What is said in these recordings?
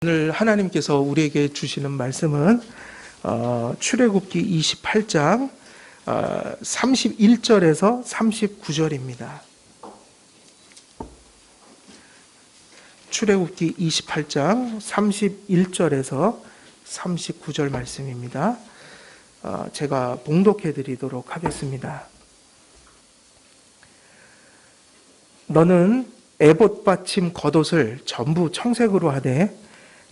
오늘 하나님께서 우리에게 주시는 말씀은 출애굽기 28장 31절에서 39절입니다. 출애굽기 28장 31절에서 39절 말씀입니다. 제가 봉독해 드리도록 하겠습니다. 너는 에봇 받침 겉옷을 전부 청색으로 하되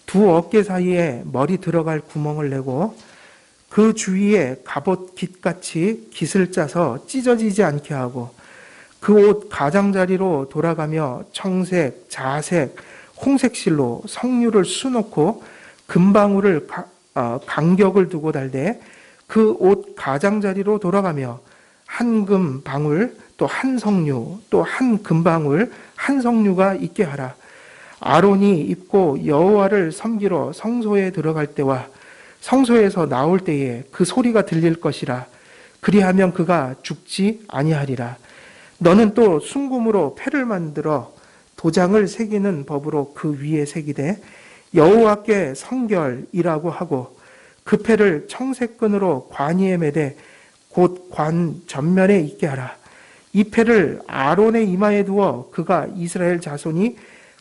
두 어깨 사이에 머리 들어갈 구멍을 내고 그 주위에 갑옷 깃같이 깃을 짜서 찢어지지 않게 하고 그 옷 가장자리로 돌아가며 청색, 자색, 홍색 실로 석류를 수놓고 금방울을 간격을 두고 달되 그 옷 가장자리로 돌아가며 한 금 방울 또 한 석류 또 한 금방울 한 석류가 있게 하라. 아론이 입고 여호와를 섬기러 성소에 들어갈 때와 성소에서 나올 때에 그 소리가 들릴 것이라. 그리하면 그가 죽지 아니하리라. 너는 또 순금으로 패를 만들어 도장을 새기는 법으로 그 위에 새기되 여호와께 성결이라고 하고 그 패를 청색끈으로 관 위에 매되 곧 관 전면에 있게 하라. 이 패를 아론의 이마에 두어 그가 이스라엘 자손이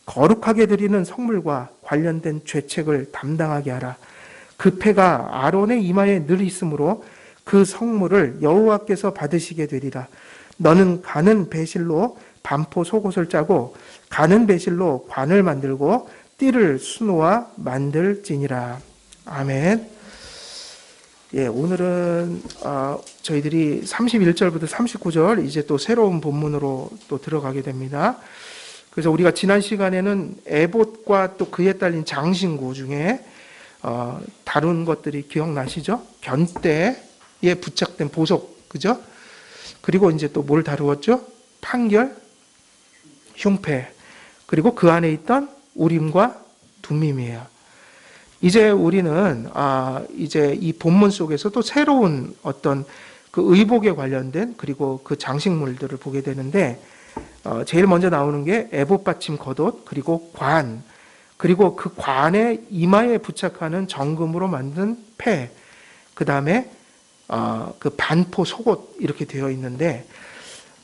거룩하게 드리는 성물과 관련된 죄책을 담당하게 하라. 그 패가 아론의 이마에 늘 있으므로 그 성물을 여호와께서 받으시게 되리라. 너는 가는 배실로 반포 속옷을 짜고 가는 배실로 관을 만들고 띠를 수놓아 만들지니라. 아멘. 예, 오늘은 저희들이 31절부터 39절 이제 또 새로운 본문으로 또 들어가게 됩니다. 그래서 우리가 지난 시간에는 에봇과 또 그에 딸린 장신구 중에 다룬 것들이 기억나시죠? 변대에 부착된 보석, 그죠? 그리고 이제 또 뭘 다루었죠? 판결, 흉패, 그리고 그 안에 있던 우림과 둠밈이에요. 이제 우리는 이제 이 본문 속에서 또 새로운 어떤 그 의복에 관련된 그리고 그 장식물들을 보게 되는데 제일 먼저 나오는 게 에봇 받침 겉옷, 그리고 관, 그리고 그 관의 이마에 부착하는 정금으로 만든 패, 그 다음에 그 반포 속옷 이렇게 되어 있는데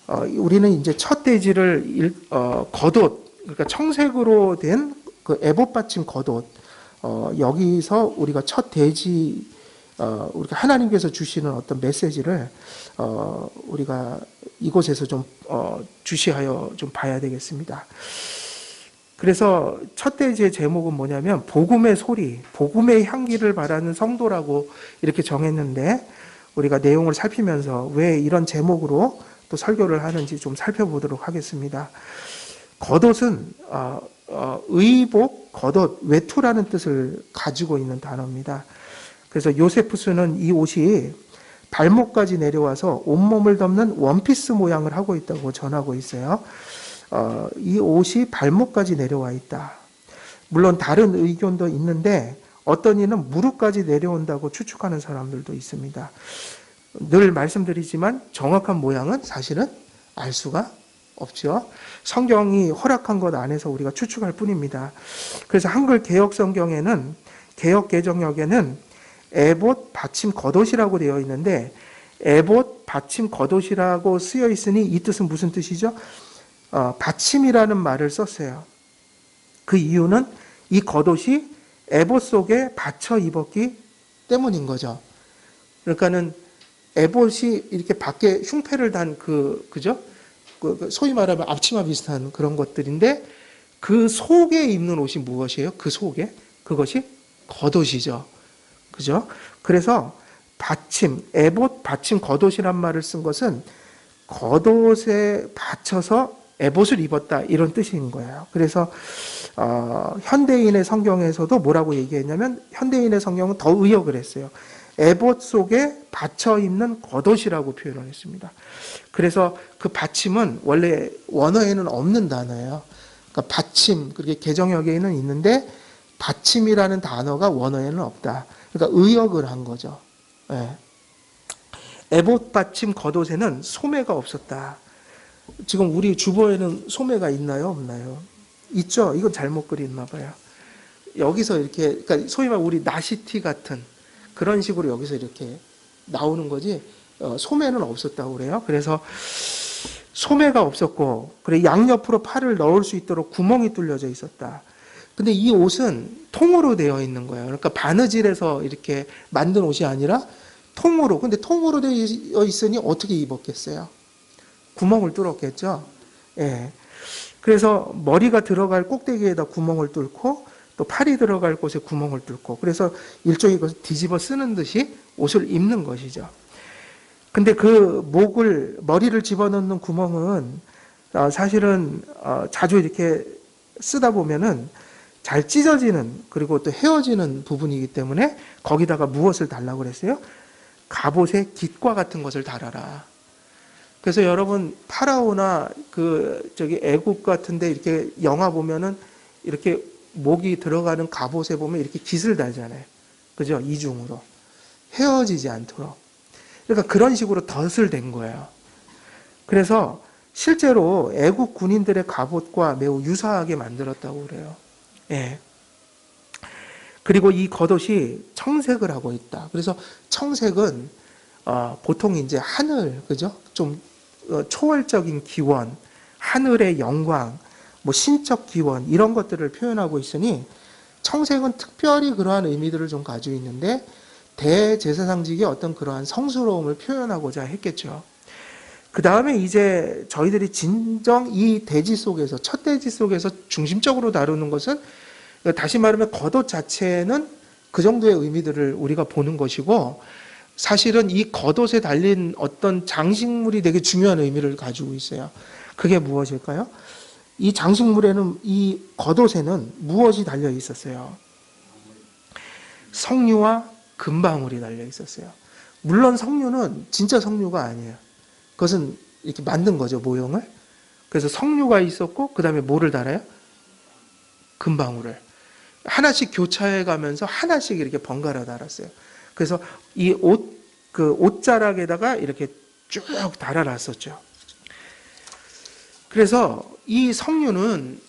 우리는 이제 첫 대지를 겉옷, 그러니까 청색으로 된 그 에봇 받침 겉옷, 여기서 우리가 첫 대지 우리가 하나님께서 주시는 어떤 메시지를 우리가 이곳에서 좀 주시하여 좀 봐야 되겠습니다. 그래서 첫 대지의 제목은 뭐냐면 복음의 소리, 복음의 향기를 바라는 성도라고 이렇게 정했는데 우리가 내용을 살피면서 왜 이런 제목으로 또 설교를 하는지 좀 살펴보도록 하겠습니다. 겉옷은 의복, 겉옷, 외투라는 뜻을 가지고 있는 단어입니다. 그래서 요세푸스는 이 옷이 발목까지 내려와서 온몸을 덮는 원피스 모양을 하고 있다고 전하고 있어요. 이 옷이 발목까지 내려와 있다. 물론 다른 의견도 있는데 어떤 이는 무릎까지 내려온다고 추측하는 사람들도 있습니다. 늘 말씀드리지만 정확한 모양은 사실은 알 수가 없죠. 성경이 허락한 것 안에서 우리가 추측할 뿐입니다. 그래서 한글 개역 성경에는, 개역 개정역에는 에봇 받침 겉옷이라고 되어 있는데 에봇 받침 겉옷이라고 쓰여 있으니 이 뜻은 무슨 뜻이죠? 받침이라는 말을 썼어요. 그 이유는 이 겉옷이 에봇 속에 받쳐 입었기 때문인 거죠. 그러니까는 에봇이 이렇게 밖에 흉패를 단 그죠? 소위 말하면 앞치마 비슷한 그런 것들인데 그 속에 입는 옷이 무엇이에요? 그 속에? 그것이 겉옷이죠. 그죠? 그래서 받침, 에봇 받침 겉옷이란 말을 쓴 것은 겉옷에 받쳐서 에봇을 입었다 이런 뜻인 거예요. 그래서 현대인의 성경에서도 뭐라고 얘기했냐면 현대인의 성경은 더 의역을 했어요. 에봇 속에 받쳐 입는 겉옷이라고 표현을 했습니다. 그래서 그 받침은 원래 원어에는 없는 단어예요. 그러니까 받침, 그렇게 개정역에는 있는데 받침이라는 단어가 원어에는 없다. 그러니까 의역을 한 거죠. 예. 에봇 받침 겉옷에는 소매가 없었다. 지금 우리 주보에는 소매가 있나요? 없나요? 있죠? 이건 잘못 그렸나 봐요. 여기서 이렇게, 그러니까 소위 말 우리 나시티 같은 그런 식으로 여기서 이렇게 나오는 거지, 소매는 없었다고 그래요. 그래서 소매가 없었고, 그래 양옆으로 팔을 넣을 수 있도록 구멍이 뚫려져 있었다. 근데 이 옷은 통으로 되어 있는 거예요. 그러니까 바느질해서 이렇게 만든 옷이 아니라 통으로. 근데 통으로 되어 있으니 어떻게 입었겠어요? 구멍을 뚫었겠죠. 예. 그래서 머리가 들어갈 꼭대기에다 구멍을 뚫고 또 팔이 들어갈 곳에 구멍을 뚫고, 그래서 일종의 것을 뒤집어 쓰는 듯이 옷을 입는 것이죠. 근데 그 머리를 집어넣는 구멍은 사실은 자주 이렇게 쓰다 보면은 잘 찢어지는, 그리고 또 헤어지는 부분이기 때문에 거기다가 무엇을 달라고 그랬어요? 갑옷의 깃과 같은 것을 달아라. 그래서 여러분 파라오나 애국 같은데 이렇게 영화 보면은 이렇게 목이 들어가는 갑옷에 보면 이렇게 깃을 달잖아요. 그죠? 이중으로 헤어지지 않도록. 그러니까 그런 식으로 덫을 댄 거예요. 그래서 실제로 애국 군인들의 갑옷과 매우 유사하게 만들었다고 그래요. 예. 그리고 이 겉옷이 청색을 하고 있다. 그래서 청색은 보통 이제 하늘, 그죠? 좀 초월적인 기원, 하늘의 영광, 뭐 신적 기원 이런 것들을 표현하고 있으니 청색은 특별히 그러한 의미들을 좀 가지고 있는데 대제사장직의 어떤 그러한 성스러움을 표현하고자 했겠죠. 그 다음에 이제 저희들이 진정 이 대지 속에서, 첫 대지 속에서 중심적으로 다루는 것은, 다시 말하면 겉옷 자체는 그 정도의 의미들을 우리가 보는 것이고, 사실은 이 겉옷에 달린 어떤 장식물이 되게 중요한 의미를 가지고 있어요. 그게 무엇일까요? 이 장식물에는, 이 겉옷에는 무엇이 달려 있었어요? 석류와 금방울이 달려 있었어요. 물론 석류는 진짜 석류가 아니에요. 그것은 이렇게 만든 거죠, 모형을. 그래서 석류가 있었고, 그 다음에 뭐를 달아요? 금방울을. 하나씩 교차해 가면서 하나씩 이렇게 번갈아 달았어요. 그래서 이 옷자락에다가 이렇게 쭉 달아놨었죠. 그래서 이 석류는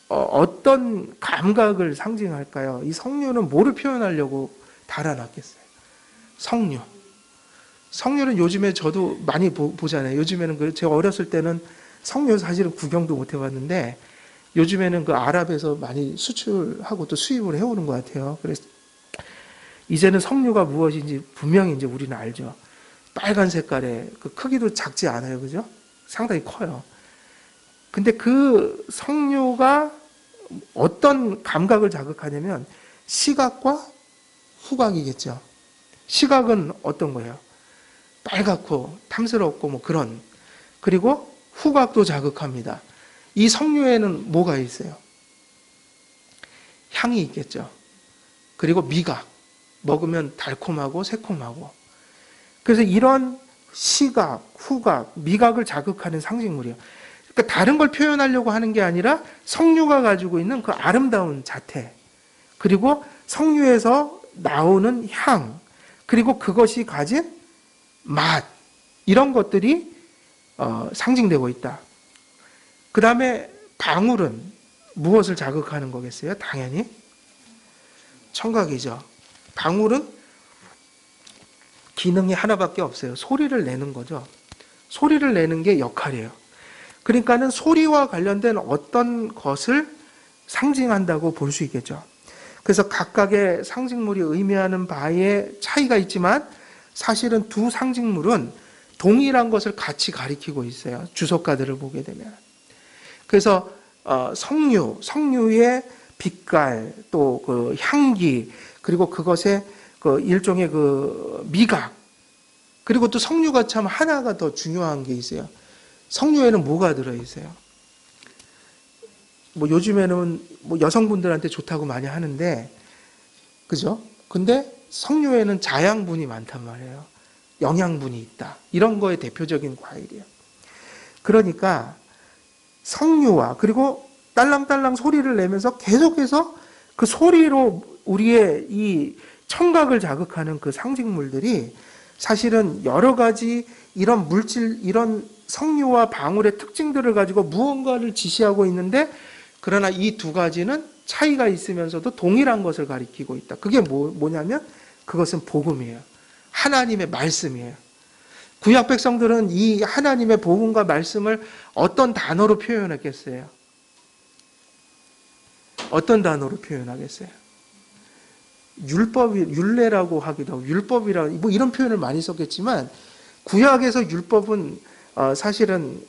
어떤 감각을 상징할까요? 이 석류는 뭐를 표현하려고 달아놨겠어요? 석류. 석류는 요즘에 저도 많이 보잖아요. 요즘에는 제가 어렸을 때는 석류 사실은 구경도 못 해봤는데 요즘에는 아랍에서 많이 수출하고 또 수입을 해오는 것 같아요. 그래서 이제는 석류가 무엇인지 분명히 이제 우리는 알죠. 빨간 색깔의 크기도 작지 않아요, 그죠? 상당히 커요. 근데 그 석류가 어떤 감각을 자극하냐면 시각과 후각이겠죠. 시각은 어떤 거예요? 빨갛고 탐스럽고 뭐 그런. 그리고 후각도 자극합니다. 이 석류에는 뭐가 있어요? 향이 있겠죠. 그리고 미각. 먹으면 달콤하고 새콤하고. 그래서 이런 시각, 후각, 미각을 자극하는 상징물이에요. 그러니까 다른 걸 표현하려고 하는 게 아니라 석류가 가지고 있는 그 아름다운 자태, 그리고 석류에서 나오는 향, 그리고 그것이 가진 맛, 이런 것들이 상징되고 있다. 그 다음에 방울은 무엇을 자극하는 거겠어요? 당연히 청각이죠. 방울은 기능이 하나밖에 없어요. 소리를 내는 거죠. 소리를 내는 게 역할이에요. 그러니까는 소리와 관련된 어떤 것을 상징한다고 볼 수 있겠죠. 그래서 각각의 상징물이 의미하는 바에 차이가 있지만 사실은 두 상징물은 동일한 것을 같이 가리키고 있어요. 주석가들을 보게 되면. 그래서 석류의 빛깔, 또 그 향기, 그리고 그것의 일종의 미각, 그리고 또 석류가 참 하나가 더 중요한 게 있어요. 석류에는 뭐가 들어있어요? 뭐 요즘에는 뭐 여성분들한테 좋다고 많이 하는데, 그죠? 근데 석류에는 자양분이 많단 말이에요. 영양분이 있다. 이런 거의 대표적인 과일이에요. 그러니까 석류와, 그리고 딸랑딸랑 소리를 내면서 계속해서 그 소리로 우리의 이 청각을 자극하는 그 상징물들이 사실은 여러 가지 이런 물질, 이런 석류와 방울의 특징들을 가지고 무언가를 지시하고 있는데, 그러나 이 두 가지는 차이가 있으면서도 동일한 것을 가리키고 있다. 그게 뭐냐면 그것은 복음이에요. 하나님의 말씀이에요. 구약 백성들은 이 하나님의 복음과 말씀을 어떤 단어로 표현했겠어요? 어떤 단어로 표현하겠어요? 율례라고 하기도 하고 율법이라 뭐 이런 표현을 많이 썼겠지만 구약에서 율법은 사실은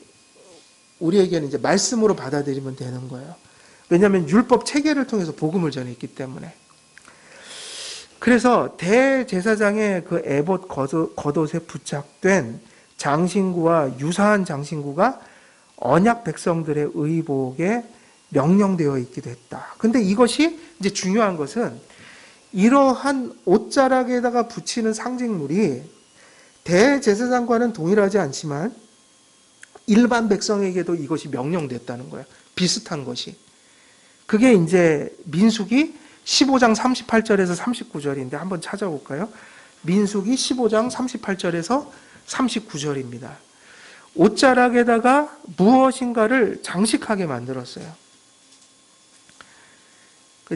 우리에게는 이제 말씀으로 받아들이면 되는 거예요. 왜냐하면 율법 체계를 통해서 복음을 전했기 때문에. 그래서 대제사장의 그 에봇 겉옷에 부착된 장신구와 유사한 장신구가 언약 백성들의 의복에 명령되어 있기도 했다. 근데 이것이 이제 중요한 것은 이러한 옷자락에다가 붙이는 상징물이 대제사장과는 동일하지 않지만 일반 백성에게도 이것이 명령됐다는 거예요. 비슷한 것이. 그게 이제 민수기 15장 38절에서 39절인데 한번 찾아볼까요? 민수기 15장 38절에서 39절입니다. 옷자락에다가 무엇인가를 장식하게 만들었어요.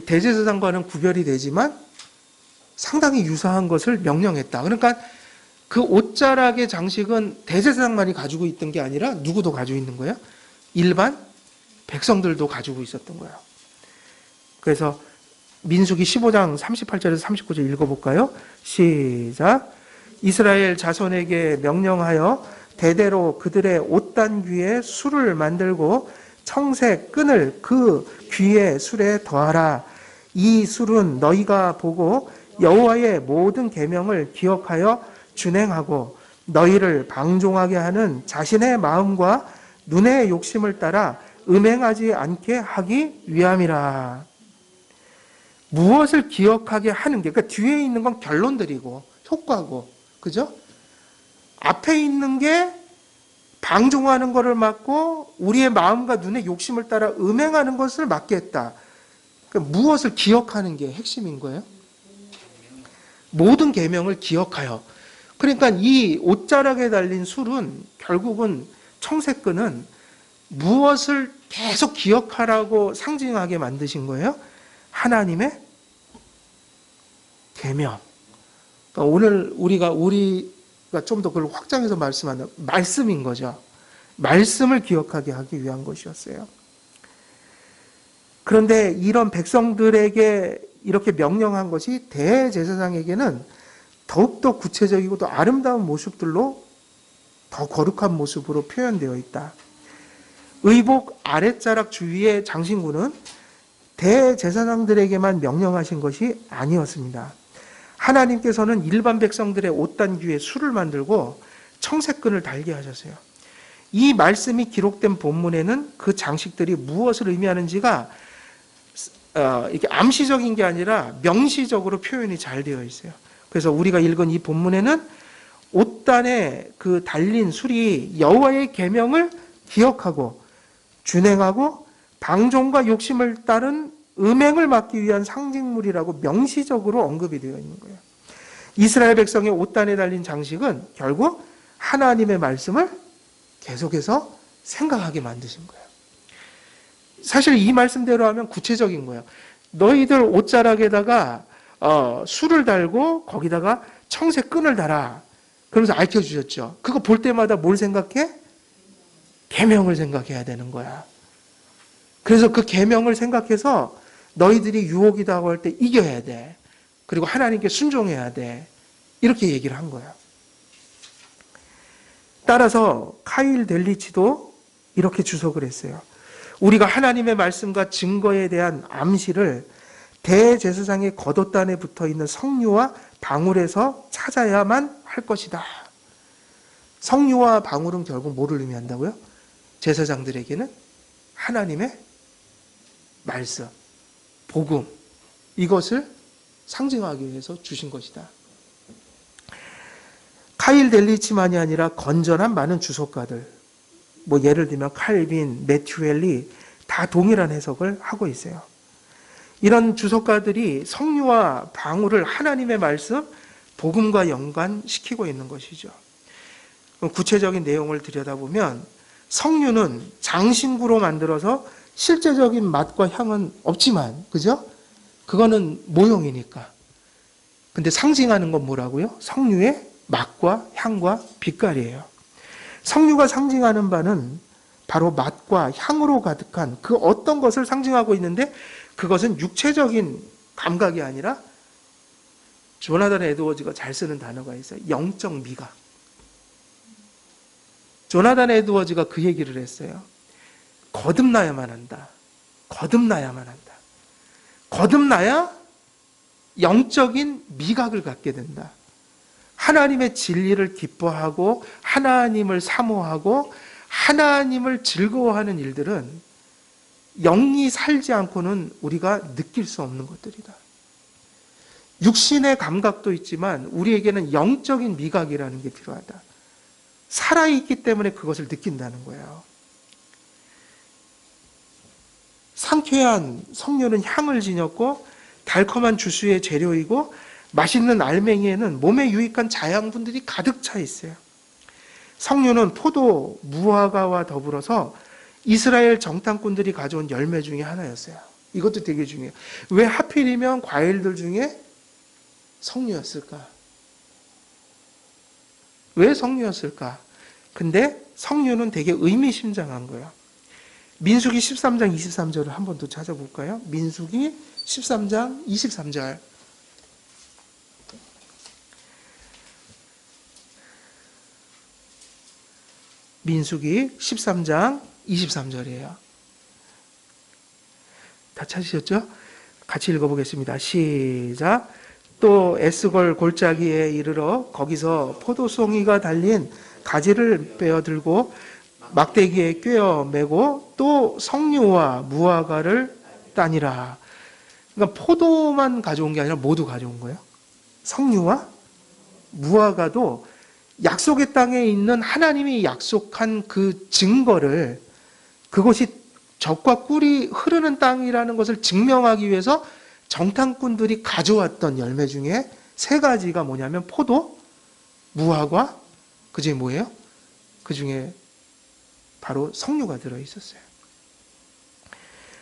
대제사장과는 구별이 되지만 상당히 유사한 것을 명령했다. 그러니까 그 옷자락의 장식은 대제사장만이 가지고 있던 게 아니라 누구도 가지고 있는 거예요? 일반 백성들도 가지고 있었던 거예요. 그래서 민수기 15장 38절에서 39절 읽어볼까요? 시작. 이스라엘 자손에게 명령하여 대대로 그들의 옷단귀에 술을 만들고 청색 끈을 그 귀의 술에 더하라. 이 술은 너희가 보고 여호와의 모든 계명을 기억하여 준행하고 너희를 방종하게 하는 자신의 마음과 눈의 욕심을 따라 음행하지 않게 하기 위함이라. 무엇을 기억하게 하는 게, 그러니까 뒤에 있는 건 결론들이고 효과고, 그죠? 앞에 있는 게 방종하는 것을 막고 우리의 마음과 눈의 욕심을 따라 음행하는 것을 막겠다. 그러니까 무엇을 기억하는 게 핵심인 거예요? 모든 계명을 기억하여. 그러니까 이 옷자락에 달린 술은 결국은 청색끈은 무엇을 계속 기억하라고 상징하게 만드신 거예요? 하나님의 계명. 그러니까 오늘 우리가 좀 더 그걸 확장해서 말씀하는 말씀인 거죠. 말씀을 기억하게 하기 위한 것이었어요. 그런데 이런 백성들에게 이렇게 명령한 것이 대제사장에게는 더욱더 구체적이고 또 아름다운 모습들로 더 거룩한 모습으로 표현되어 있다. 의복 아랫자락 주위의 장신구는 대제사장들에게만 명령하신 것이 아니었습니다. 하나님께서는 일반 백성들의 옷단귀에 술을 만들고 청색끈을 달게 하셨어요. 이 말씀이 기록된 본문에는 그 장식들이 무엇을 의미하는지가 이렇게 암시적인 게 아니라 명시적으로 표현이 잘 되어 있어요. 그래서 우리가 읽은 이 본문에는 옷단에 그 달린 술이 여호와의 계명을 기억하고 준행하고 방종과 욕심을 따른 음행을 막기 위한 상징물이라고 명시적으로 언급이 되어 있는 거예요. 이스라엘 백성의 옷단에 달린 장식은 결국 하나님의 말씀을 계속해서 생각하게 만드신 거예요. 사실 이 말씀대로 하면 구체적인 거예요. 너희들 옷자락에다가 술을 달고 거기다가 청색 끈을 달아. 그러면서 알려주셨죠. 그거 볼 때마다 뭘 생각해? 계명을 생각해야 되는 거야. 그래서 그 계명을 생각해서 너희들이 유혹이라고 할 때 이겨야 돼. 그리고 하나님께 순종해야 돼. 이렇게 얘기를 한 거야. 따라서 카일 델리치도 이렇게 주석을 했어요. 우리가 하나님의 말씀과 증거에 대한 암시를 대제사장의 겉옷단에 붙어있는 성류와 방울에서 찾아야만 할 것이다. 성류와 방울은 결국 뭐를 의미한다고요? 제사장들에게는 하나님의 말씀, 복음, 이것을 상징하기 위해서 주신 것이다. 카일 델리치만이 아니라 건전한 많은 주석가들, 뭐 예를 들면 칼빈, 매튜 헬리 다 동일한 해석을 하고 있어요. 이런 주석가들이 성류와 방울을 하나님의 말씀, 복음과 연관시키고 있는 것이죠. 구체적인 내용을 들여다보면 성류는 장신구로 만들어서 실제적인 맛과 향은 없지만, 그죠? 그거는 모형이니까. 근데 상징하는 건 뭐라고요? 석류의 맛과 향과 빛깔이에요. 석류가 상징하는 바는 바로 맛과 향으로 가득한 그 어떤 것을 상징하고 있는데, 그것은 육체적인 감각이 아니라 조나단 에드워즈가 잘 쓰는 단어가 있어요. 영적 미각. 조나단 에드워즈가 그 얘기를 했어요. 거듭나야만 한다. 거듭나야만 한다. 거듭나야 영적인 미각을 갖게 된다. 하나님의 진리를 기뻐하고 하나님을 사모하고 하나님을 즐거워하는 일들은 영이 살지 않고는 우리가 느낄 수 없는 것들이다. 육신의 감각도 있지만 우리에게는 영적인 미각이라는 게 필요하다. 살아있기 때문에 그것을 느낀다는 거예요. 상쾌한 석류는 향을 지녔고 달콤한 주스의 재료이고 맛있는 알맹이에는 몸에 유익한 자양분들이 가득 차 있어요. 석류는 포도, 무화과와 더불어서 이스라엘 정탐꾼들이 가져온 열매 중에 하나였어요. 이것도 되게 중요해요. 왜 하필이면 과일들 중에 석류였을까? 왜 석류였을까? 근데 석류는 되게 의미심장한 거예요. 민수기 13장 23절을 한 번 더 찾아볼까요? 민수기 13장 23절. 민수기 13장 23절이에요. 다 찾으셨죠? 같이 읽어보겠습니다. 시작. 또 에스골 골짜기에 이르러 거기서 포도송이가 달린 가지를 빼어들고 막대기에 꿰어 매고 또 석류와 무화과를 따니라. 그러니까 포도만 가져온 게 아니라 모두 가져온 거예요. 석류와 무화과도 약속의 땅에 있는 하나님이 약속한 그 증거를, 그것이 젖과 꿀이 흐르는 땅이라는 것을 증명하기 위해서 정탐꾼들이 가져왔던 열매 중에 세 가지가 뭐냐면 포도, 무화과, 그 중에 뭐예요? 그 중에 바로 석류가 들어있었어요.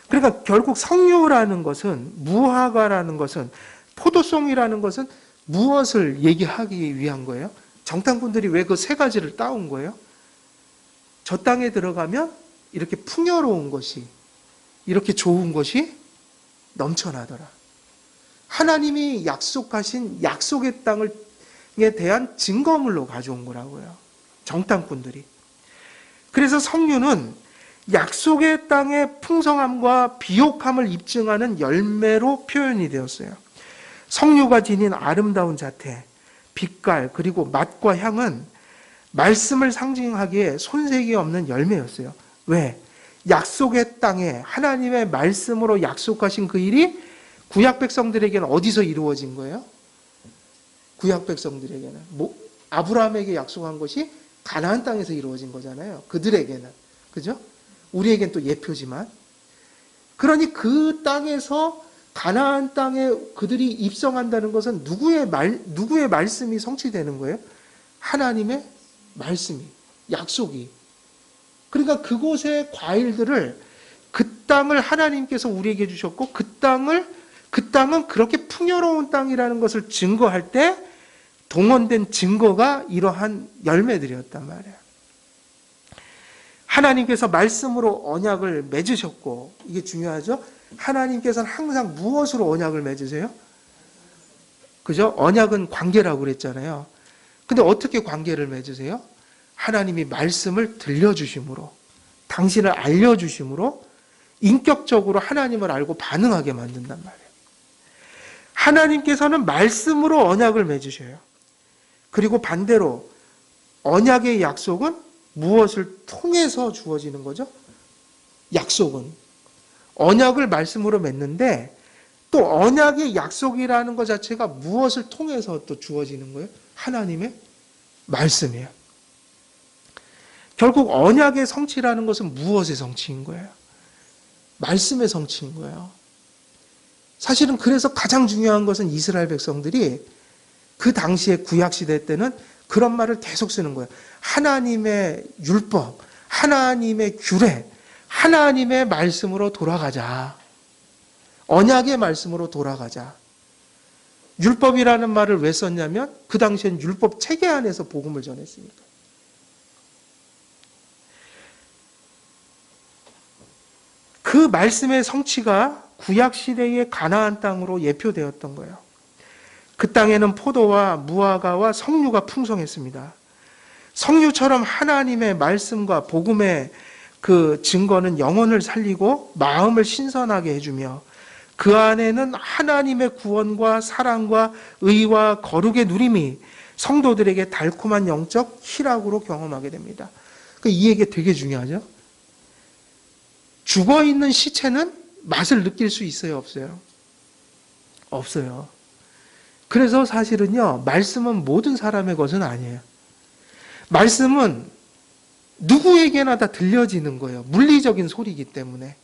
그러니까 결국 석류라는 것은, 무화과라는 것은, 포도송이라는 것은 무엇을 얘기하기 위한 거예요? 정탐꾼들이 왜 그 세 가지를 따온 거예요? 저 땅에 들어가면 이렇게 풍요로운 것이, 이렇게 좋은 것이 넘쳐나더라. 하나님이 약속하신 약속의 땅에 대한 증거물로 가져온 거라고요. 정탐꾼들이. 그래서 석류는 약속의 땅의 풍성함과 비옥함을 입증하는 열매로 표현이 되었어요. 석류가 지닌 아름다운 자태, 빛깔, 그리고 맛과 향은 말씀을 상징하기에 손색이 없는 열매였어요. 왜? 약속의 땅에 하나님의 말씀으로 약속하신 그 일이 구약 백성들에게는 어디서 이루어진 거예요? 구약 백성들에게는 아브라함에게 약속한 것이 가나안 땅에서 이루어진 거잖아요. 그들에게는. 그죠? 우리에겐 또 예표지만. 그러니 그 땅에서 가나안 땅에 그들이 입성한다는 것은 누구의 말씀이 성취되는 거예요? 하나님의 말씀이, 약속이. 그러니까 그곳의 과일들을, 그 땅을 하나님께서 우리에게 주셨고 그 땅은 그렇게 풍요로운 땅이라는 것을 증거할 때 동원된 증거가 이러한 열매들이었단 말이에요. 하나님께서 말씀으로 언약을 맺으셨고, 이게 중요하죠? 하나님께서는 항상 무엇으로 언약을 맺으세요? 그죠? 언약은 관계라고 그랬잖아요. 근데 어떻게 관계를 맺으세요? 하나님이 말씀을 들려주심으로, 당신을 알려주심으로 인격적으로 하나님을 알고 반응하게 만든단 말이에요. 하나님께서는 말씀으로 언약을 맺으셔요. 그리고 반대로 언약의 약속은 무엇을 통해서 주어지는 거죠? 약속은 언약을 말씀으로 맺는데 또 언약의 약속이라는 것 자체가 무엇을 통해서 또 주어지는 거예요? 하나님의 말씀이에요. 결국 언약의 성취라는 것은 무엇의 성취인 거예요? 말씀의 성취인 거예요. 사실은 그래서 가장 중요한 것은 이스라엘 백성들이 그 당시에 구약시대 때는 그런 말을 계속 쓰는 거예요. 하나님의 율법, 하나님의 규례, 하나님의 말씀으로 돌아가자. 언약의 말씀으로 돌아가자. 율법이라는 말을 왜 썼냐면 그 당시엔 율법 체계 안에서 복음을 전했으니까. 그 말씀의 성취가 구약시대의 가나안 땅으로 예표되었던 거예요. 그 땅에는 포도와 무화과와 석류가 풍성했습니다. 석류처럼 하나님의 말씀과 복음의 그 증거는 영혼을 살리고 마음을 신선하게 해주며 그 안에는 하나님의 구원과 사랑과 의와 거룩의 누림이 성도들에게 달콤한 영적 희락으로 경험하게 됩니다. 이 얘기 되게 중요하죠. 죽어있는 시체는 맛을 느낄 수 있어요, 없어요? 없어요. 그래서 사실은요, 말씀은 모든 사람의 것은 아니에요. 말씀은 누구에게나 다 들려지는 거예요. 물리적인 소리이기 때문에.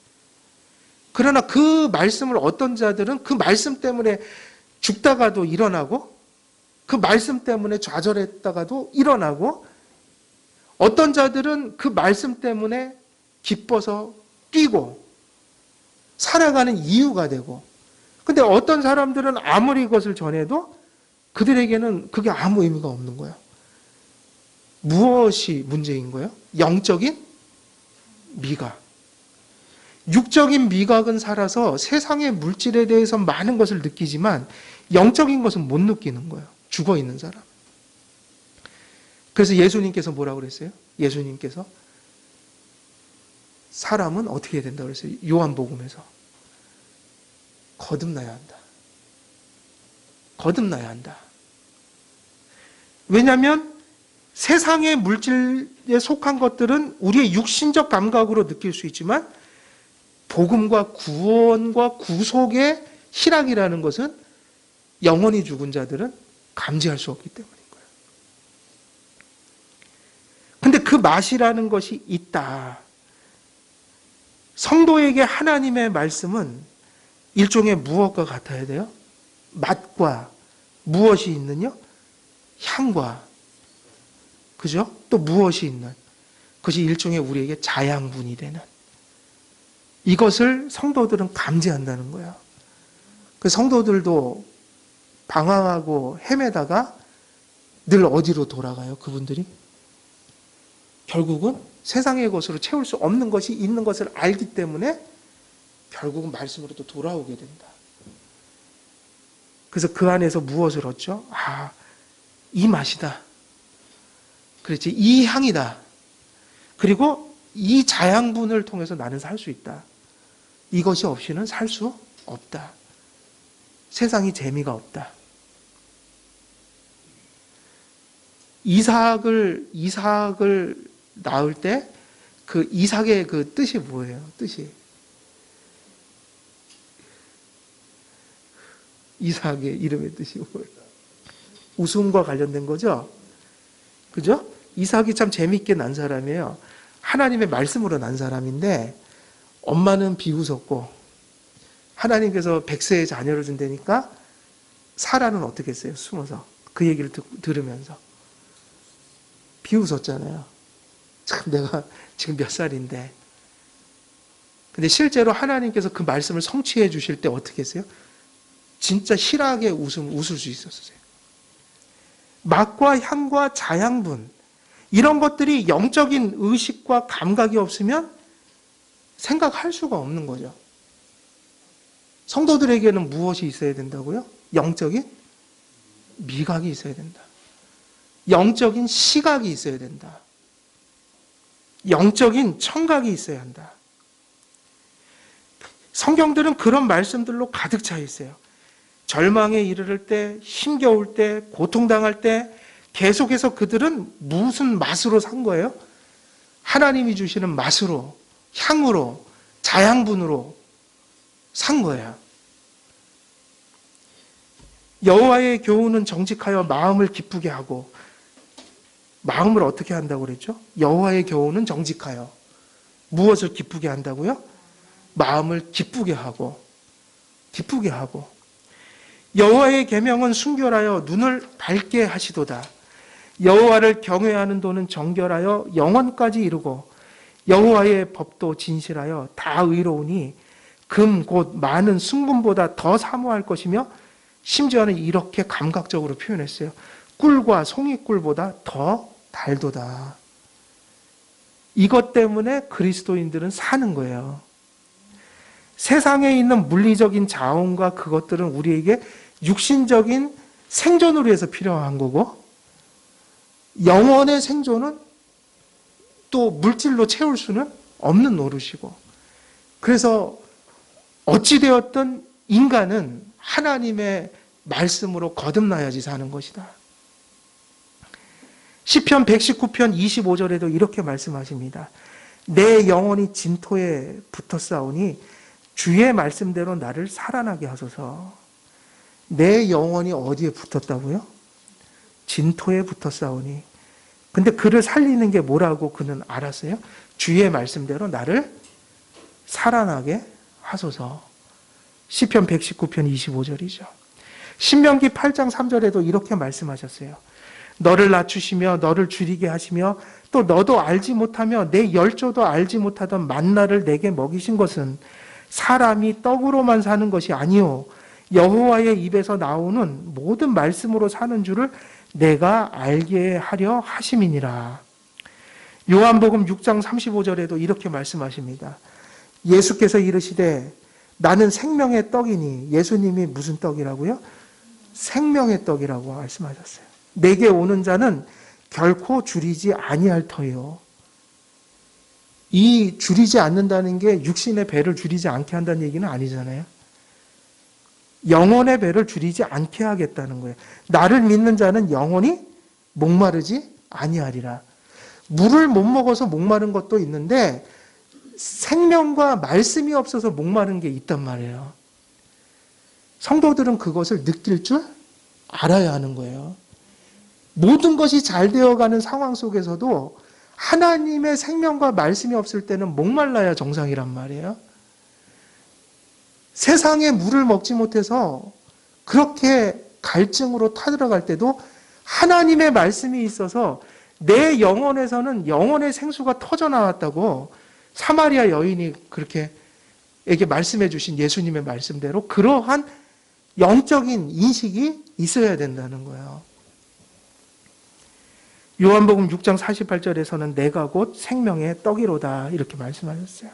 그러나 그 말씀을 어떤 자들은 그 말씀 때문에 죽다가도 일어나고, 그 말씀 때문에 좌절했다가도 일어나고, 어떤 자들은 그 말씀 때문에 기뻐서 뛰고 살아가는 이유가 되고, 근데 어떤 사람들은 아무리 그것을 전해도 그들에게는 그게 아무 의미가 없는 거예요. 무엇이 문제인 거예요? 영적인 미각. 육적인 미각은 살아서 세상의 물질에 대해서 많은 것을 느끼지만 영적인 것은 못 느끼는 거예요. 죽어 있는 사람. 그래서 예수님께서 뭐라고 그랬어요? 예수님께서 사람은 어떻게 해야 된다고 그랬어요? 요한복음에서. 거듭나야 한다. 거듭나야 한다. 왜냐하면 세상의 물질에 속한 것들은 우리의 육신적 감각으로 느낄 수 있지만 복음과 구원과 구속의 희락이라는 것은 영원히 죽은 자들은 감지할 수 없기 때문인 거예요. 근데 그 맛이라는 것이 있다. 성도에게 하나님의 말씀은 일종의 무엇과 같아야 돼요? 맛과 무엇이 있느냐? 향과. 그죠? 또 무엇이 있는? 그것이 일종의 우리에게 자양분이 되는. 이것을 성도들은 감지한다는 거야. 그 성도들도 방황하고 헤매다가 늘 어디로 돌아가요? 그분들이? 결국은 세상의 것으로 채울 수 없는 것이 있는 것을 알기 때문에 결국은 말씀으로 또 돌아오게 된다. 그래서 그 안에서 무엇을 얻죠? 이 맛이다. 그렇지. 이 향이다. 그리고 이 자양분을 통해서 나는 살 수 있다. 이것이 없이는 살 수 없다. 세상이 재미가 없다. 이삭을 낳을 때 그 이삭의 그 뜻이 뭐예요? 뜻이. 이삭의 이름의 뜻이 뭐예요? 웃음과 관련된 거죠? 그죠? 이삭이 참 재미있게 난 사람이에요. 하나님의 말씀으로 난 사람인데 엄마는 비웃었고 하나님께서 100세의 자녀를 준다니까 사라는 어떻게 했어요? 숨어서 그 얘기를 들으면서 비웃었잖아요. 참 내가 지금 몇 살인데. 근데 실제로 하나님께서 그 말씀을 성취해 주실 때 어떻게 했어요? 진짜 희락의 웃을 수 있었어요. 맛과 향과 자양분, 이런 것들이 영적인 의식과 감각이 없으면 생각할 수가 없는 거죠. 성도들에게는 무엇이 있어야 된다고요? 영적인 미각이 있어야 된다. 영적인 시각이 있어야 된다. 영적인 청각이 있어야 한다. 성경들은 그런 말씀들로 가득 차 있어요. 절망에 이르를 때, 힘겨울 때, 고통당할 때 계속해서 그들은 무슨 맛으로 산 거예요? 하나님이 주시는 맛으로, 향으로, 자양분으로 산 거예요. 여호와의 교훈은 정직하여 마음을 기쁘게 하고, 마음을 어떻게 한다고 그랬죠? 여호와의 교훈은 정직하여 무엇을 기쁘게 한다고요? 마음을 기쁘게 하고 여호와의 계명은 순결하여 눈을 밝게 하시도다. 여호와를 경외하는 도는 정결하여 영원까지 이르고 여호와의 법도 진실하여 다 의로우니 금 곧 많은 순금보다 더 사모할 것이며, 심지어는 이렇게 감각적으로 표현했어요. 꿀과 송이꿀보다 더 달도다. 이것 때문에 그리스도인들은 사는 거예요. 세상에 있는 물리적인 자원과 그것들은 우리에게 육신적인 생존을 위해서 필요한 거고, 영혼의 생존은 또 물질로 채울 수는 없는 노릇이고, 그래서 어찌되었든 인간은 하나님의 말씀으로 거듭나야지 사는 것이다. 시편 119편 25절에도 이렇게 말씀하십니다. 내 영혼이 진토에 붙었사오니 주의 말씀대로 나를 살아나게 하소서. 내 영혼이 어디에 붙었다고요? 진토에 붙었사오니. 근데 그를 살리는 게 뭐라고 그는 알았어요? 주의 말씀대로 나를 살아나게 하소서. 시편 119편 25절이죠. 신명기 8장 3절에도 이렇게 말씀하셨어요. 너를 낮추시며 너를 줄이게 하시며 또 너도 알지 못하며 내 열조도 알지 못하던 만나를 내게 먹이신 것은 사람이 떡으로만 사는 것이 아니요 여호와의 입에서 나오는 모든 말씀으로 사는 줄을 내가 알게 하려 하심이니라. 요한복음 6장 35절에도 이렇게 말씀하십니다. 예수께서 이르시되 나는 생명의 떡이니. 예수님이 무슨 떡이라고요? 생명의 떡이라고 말씀하셨어요. 내게 오는 자는 결코 줄이지 아니할 터요. 이 줄이지 않는다는 게 육신의 배를 줄이지 않게 한다는 얘기는 아니잖아요. 영혼의 배를 줄이지 않게 하겠다는 거예요. 나를 믿는 자는 영원히 목마르지 아니하리라. 물을 못 먹어서 목마른 것도 있는데 생명과 말씀이 없어서 목마른 게 있단 말이에요. 성도들은 그것을 느낄 줄 알아야 하는 거예요. 모든 것이 잘 되어가는 상황 속에서도 하나님의 생명과 말씀이 없을 때는 목말라야 정상이란 말이에요. 세상의 물을 먹지 못해서 그렇게 갈증으로 타들어갈 때도 하나님의 말씀이 있어서 내 영혼에서는 영혼의 생수가 터져나왔다고 사마리아 여인이 그렇게 에게 말씀해 주신 예수님의 말씀대로 그러한 영적인 인식이 있어야 된다는 거예요. 요한복음 6장 48절에서는 내가 곧 생명의 떡이로다 이렇게 말씀하셨어요.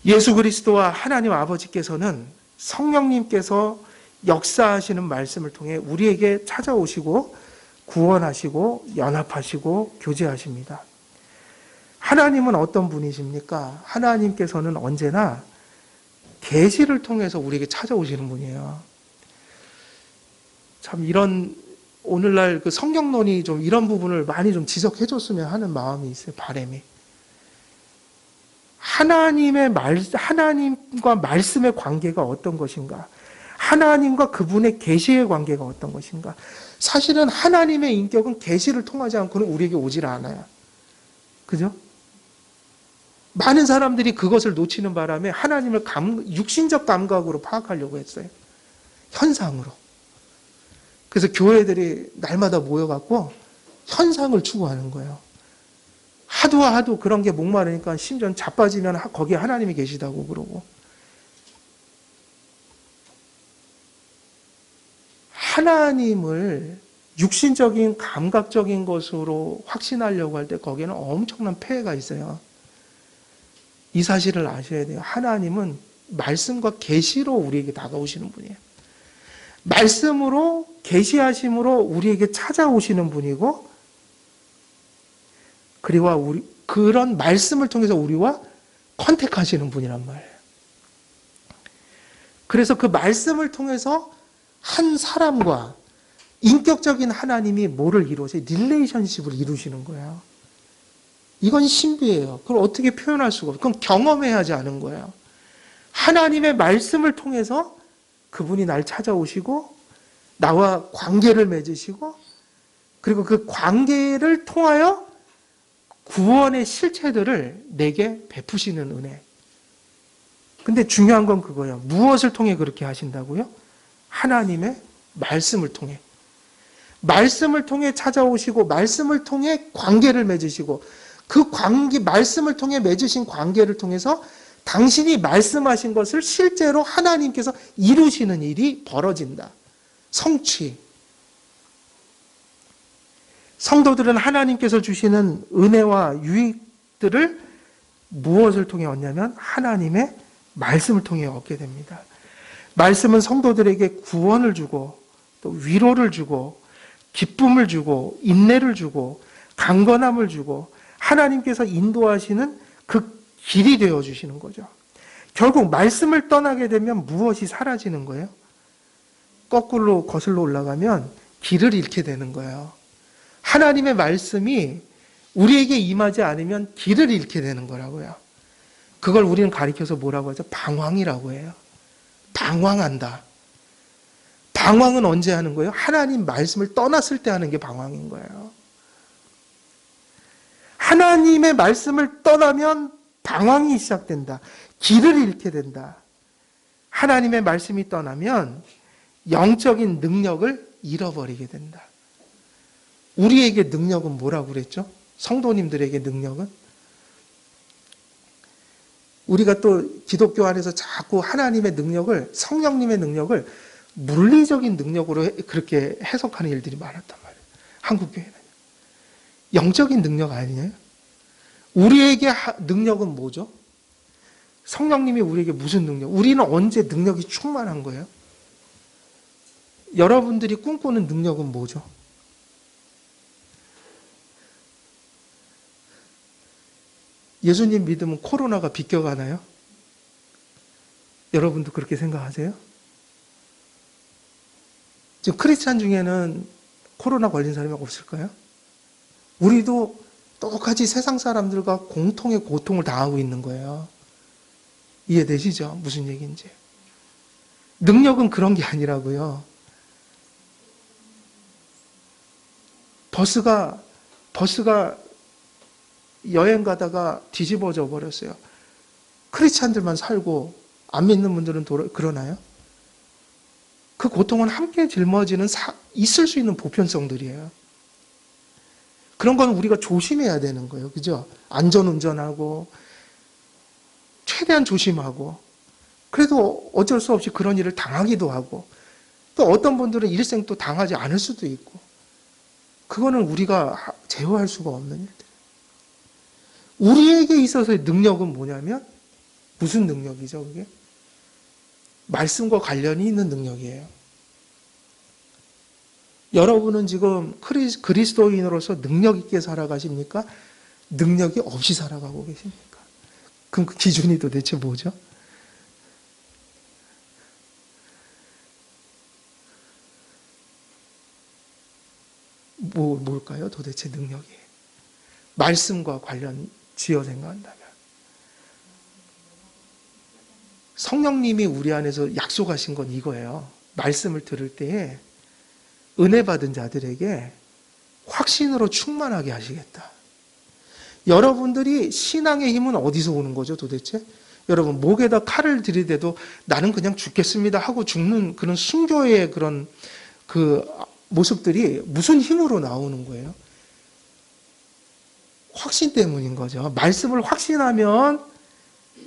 예수 그리스도와 하나님 아버지께서는 성령님께서 역사하시는 말씀을 통해 우리에게 찾아오시고 구원하시고 연합하시고 교제하십니다. 하나님은 어떤 분이십니까? 하나님께서는 언제나 계시를 통해서 우리에게 찾아오시는 분이에요. 참 이런 오늘날 그 성경론이 좀 이런 부분을 많이 좀 지적해 줬으면 하는 마음이 있어요. 바람이. 하나님과 말씀의 관계가 어떤 것인가? 하나님과 그분의 계시의 관계가 어떤 것인가? 사실은 하나님의 인격은 계시를 통하지 않고는 우리에게 오질 않아요. 그죠? 많은 사람들이 그것을 놓치는 바람에 하나님을 육신적 감각으로 파악하려고 했어요. 현상으로. 그래서 교회들이 날마다 모여갖고 현상을 추구하는 거예요. 하도 그런 게 목마르니까 심지어 자빠지면 거기에 하나님이 계시다고 그러고. 하나님을 육신적인 감각적인 것으로 확신하려고 할 때 거기에는 엄청난 폐해가 있어요. 이 사실을 아셔야 돼요. 하나님은 말씀과 계시로 우리에게 다가오시는 분이에요. 말씀으로 계시하심으로 우리에게 찾아오시는 분이고, 그리고 그런 말씀을 통해서 우리와 컨택하시는 분이란 말이에요. 그래서 그 말씀을 통해서 한 사람과 인격적인 하나님이 뭐를 이루어서 릴레이션십을 이루시는 거예요. 이건 신비예요. 그걸 어떻게 표현할 수가 없어요. 그건 경험해야 하지 않은 거예요. 하나님의 말씀을 통해서 그분이 날 찾아오시고 나와 관계를 맺으시고 그리고 그 관계를 통하여 구원의 실체들을 내게 베푸시는 은혜. 근데 중요한 건 그거예요. 무엇을 통해 그렇게 하신다고요? 하나님의 말씀을 통해. 말씀을 통해 찾아오시고 말씀을 통해 관계를 맺으시고 그 관계, 말씀을 통해 맺으신 관계를 통해서 당신이 말씀하신 것을 실제로 하나님께서 이루시는 일이 벌어진다. 성취. 성도들은 하나님께서 주시는 은혜와 유익들을 무엇을 통해 얻냐면 하나님의 말씀을 통해 얻게 됩니다. 말씀은 성도들에게 구원을 주고 또 위로를 주고 기쁨을 주고 인내를 주고 강건함을 주고 하나님께서 인도하시는 그 길이 되어주시는 거죠. 결국 말씀을 떠나게 되면 무엇이 사라지는 거예요? 거꾸로 거슬러 올라가면 길을 잃게 되는 거예요. 하나님의 말씀이 우리에게 임하지 않으면 길을 잃게 되는 거라고요. 그걸 우리는 가리켜서 뭐라고 하죠? 방황이라고 해요. 방황한다. 방황은 언제 하는 거예요? 하나님 말씀을 떠났을 때 하는 게 방황인 거예요. 하나님의 말씀을 떠나면 방황이 시작된다. 길을 잃게 된다. 하나님의 말씀이 떠나면 영적인 능력을 잃어버리게 된다. 우리에게 능력은 뭐라고 그랬죠? 성도님들에게 능력은? 우리가 또 기독교 안에서 자꾸 하나님의 능력을, 성령님의 능력을 물리적인 능력으로 그렇게 해석하는 일들이 많았단 말이에요. 한국교회는. 영적인 능력 아니에요? 우리에게 능력은 뭐죠? 성령님이 우리에게 무슨 능력? 우리는 언제 능력이 충만한 거예요? 여러분들이 꿈꾸는 능력은 뭐죠? 예수님 믿으면 코로나가 비껴가나요? 여러분도 그렇게 생각하세요? 지금 크리스찬 중에는 코로나 걸린 사람이 없을까요? 우리도 똑같이 세상 사람들과 공통의 고통을 당하고 있는 거예요. 이해되시죠? 무슨 얘기인지. 능력은 그런 게 아니라고요. 버스가 여행 가다가 뒤집어져 버렸어요. 크리스찬들만 살고 안 믿는 분들은 그러나요? 그 고통은 함께 짊어지는 있을 수 있는 보편성들이에요. 그런 건 우리가 조심해야 되는 거예요. 그죠? 안전운전하고 최대한 조심하고 그래도 어쩔 수 없이 그런 일을 당하기도 하고 또 어떤 분들은 일생 또 당하지 않을 수도 있고 그거는 우리가 제어할 수가 없는 일들. 우리에게 있어서의 능력은 뭐냐면 무슨 능력이죠, 그게? 말씀과 관련이 있는 능력이에요. 여러분은 지금 그리스도인으로서 능력 있게 살아가십니까? 능력이 없이 살아가고 계십니까? 그럼 그 기준이 도대체 뭐죠? 뭘까요? 도대체 능력이. 말씀과 관련 지어 생각한다면. 성령님이 우리 안에서 약속하신 건 이거예요. 말씀을 들을 때에 은혜 받은 자들에게 확신으로 충만하게 하시겠다. 여러분들이 신앙의 힘은 어디서 오는 거죠, 도대체? 여러분, 목에다 칼을 들이대도 나는 그냥 죽겠습니다 하고 죽는 그런 순교의 그런 그 모습들이 무슨 힘으로 나오는 거예요? 확신 때문인 거죠. 말씀을 확신하면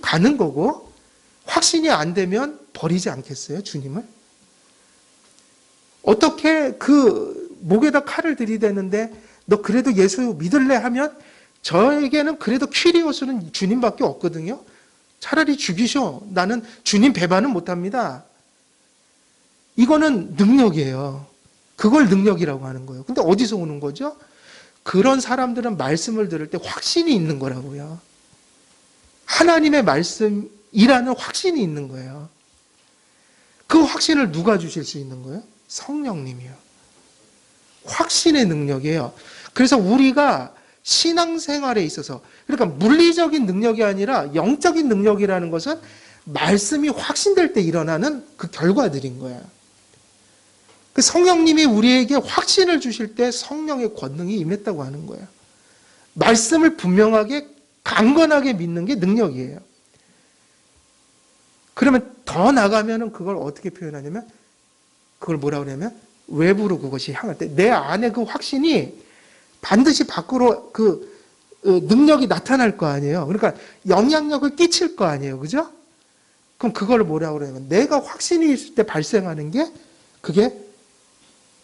가는 거고, 확신이 안 되면 버리지 않겠어요, 주님을? 어떻게 그 목에다 칼을 들이대는데 너 그래도 예수 믿을래 하면 저에게는 그래도 퀴리오스는 주님밖에 없거든요. 차라리 죽이셔. 나는 주님 배반은 못합니다. 이거는 능력이에요. 그걸 능력이라고 하는 거예요. 근데 어디서 오는 거죠? 그런 사람들은 말씀을 들을 때 확신이 있는 거라고요. 하나님의 말씀이라는 확신이 있는 거예요. 그 확신을 누가 주실 수 있는 거예요? 성령님이요. 확신의 능력이에요. 그래서 우리가 신앙생활에 있어서 그러니까 물리적인 능력이 아니라 영적인 능력이라는 것은 말씀이 확신될 때 일어나는 그 결과들인 거예요. 그 성령님이 우리에게 확신을 주실 때 성령의 권능이 임했다고 하는 거예요. 말씀을 분명하게 강건하게 믿는 게 능력이에요. 그러면 더 나가면은 그걸 어떻게 표현하냐면 그걸 뭐라 그러냐면 외부로 그것이 향할 때 내 안에 그 확신이 반드시 밖으로 그 능력이 나타날 거 아니에요. 그러니까 영향력을 끼칠 거 아니에요. 그죠? 그럼 그걸 뭐라고 그러냐면 내가 확신이 있을 때 발생하는 게 그게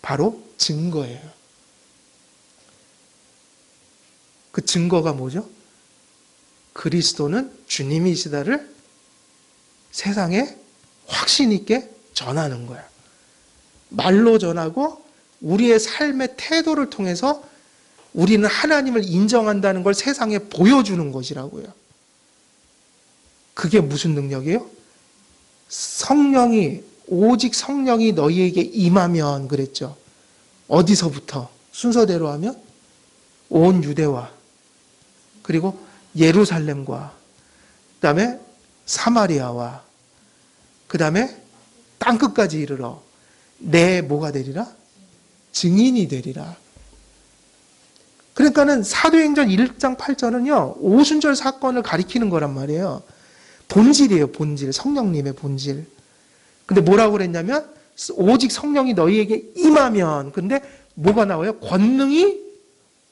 바로 증거예요. 그 증거가 뭐죠? 그리스도는 주님이시다를 세상에 확신 있게 전하는 거야. 말로 전하고 우리의 삶의 태도를 통해서 우리는 하나님을 인정한다는 걸 세상에 보여주는 것이라고요. 그게 무슨 능력이에요? 오직 성령이 너희에게 임하면 그랬죠. 어디서부터? 순서대로 하면 온 유대와 그리고 예루살렘과 그다음에 사마리아와 그다음에 땅끝까지 이르러 내 뭐가 되리라? 증인이 되리라. 그러니까는 사도행전 1장 8절은요. 오순절 사건을 가리키는 거란 말이에요. 본질이에요. 본질. 성령님의 본질. 근데 뭐라고 그랬냐면 오직 성령이 너희에게 임하면 근데 뭐가 나와요? 권능이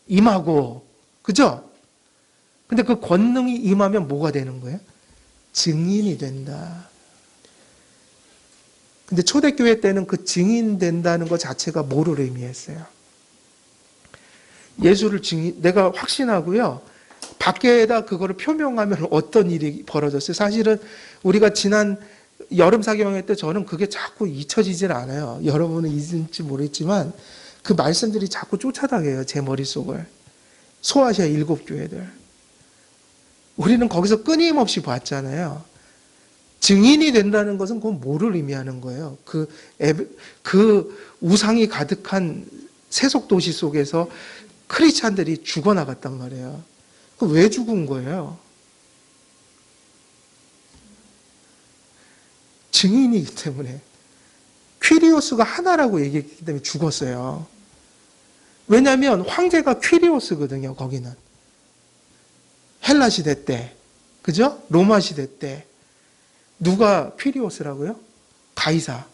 임하고 그죠? 근데 그 권능이 임하면 뭐가 되는 거예요? 증인이 된다. 근데 초대교회 때는 그 증인 된다는 것 자체가 뭐를 의미했어요? 예수를 내가 확신하고요. 밖에다 그거를 표명하면 어떤 일이 벌어졌어요? 사실은 우리가 지난 여름 사경회 때 저는 그게 자꾸 잊혀지질 않아요. 여러분은 잊을지 모르겠지만 그 말씀들이 자꾸 쫓아다녀요. 제 머릿속을. 소아시아 7교회들. 우리는 거기서 끊임없이 봤잖아요. 증인이 된다는 것은 그건 뭐를 의미하는 거예요? 그 우상이 가득한 세속도시 속에서 크리스찬들이 죽어나갔단 말이에요. 왜 죽은 거예요? 증인이기 때문에. 퀴리오스가 하나라고 얘기했기 때문에 죽었어요. 왜냐하면 황제가 퀴리오스거든요. 거기는. 헬라 시대 때. 그죠? 로마 시대 때. 누가 퀴리오스라고요? 가이사.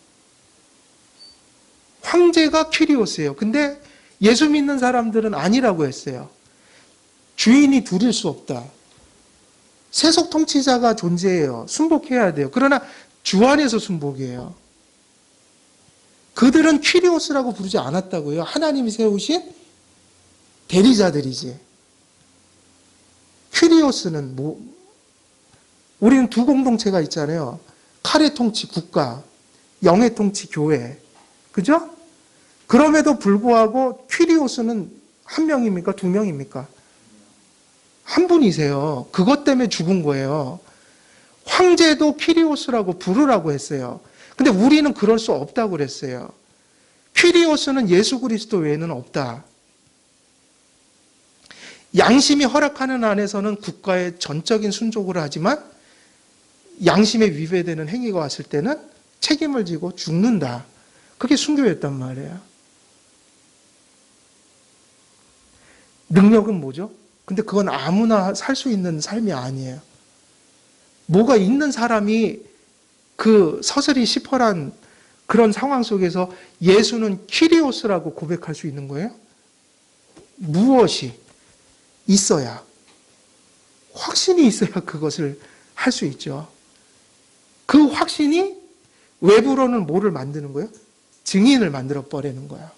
황제가 퀴리오스예요. 근데 예수 믿는 사람들은 아니라고 했어요. 주인이 둘일 수 없다. 세속 통치자가 존재해요. 순복해야 돼요. 그러나 주 안에서 순복이에요. 그들은 퀴리오스라고 부르지 않았다고요. 하나님이 세우신 대리자들이지. 퀴리오스는 우리는 두 공동체가 있잖아요. 칼의 통치 국가, 영의 통치 교회. 그죠? 그럼에도 불구하고 퀴리오스는 한 명입니까? 두 명입니까? 한 분이세요. 그것 때문에 죽은 거예요. 황제도 퀴리오스라고 부르라고 했어요. 근데 우리는 그럴 수 없다고 그랬어요. 퀴리오스는 예수 그리스도 외에는 없다. 양심이 허락하는 안에서는 국가의 전적인 순종을 하지만 양심에 위배되는 행위가 왔을 때는 책임을 지고 죽는다. 그게 순교였단 말이에요. 능력은 뭐죠? 근데 그건 아무나 살 수 있는 삶이 아니에요. 뭐가 있는 사람이 그 서슬이 시퍼란 그런 상황 속에서 예수는 퀴리오스라고 고백할 수 있는 거예요? 무엇이 있어야, 확신이 있어야 그것을 할 수 있죠. 그 확신이 외부로는 뭐를 만드는 거예요? 증인을 만들어 버리는 거예요.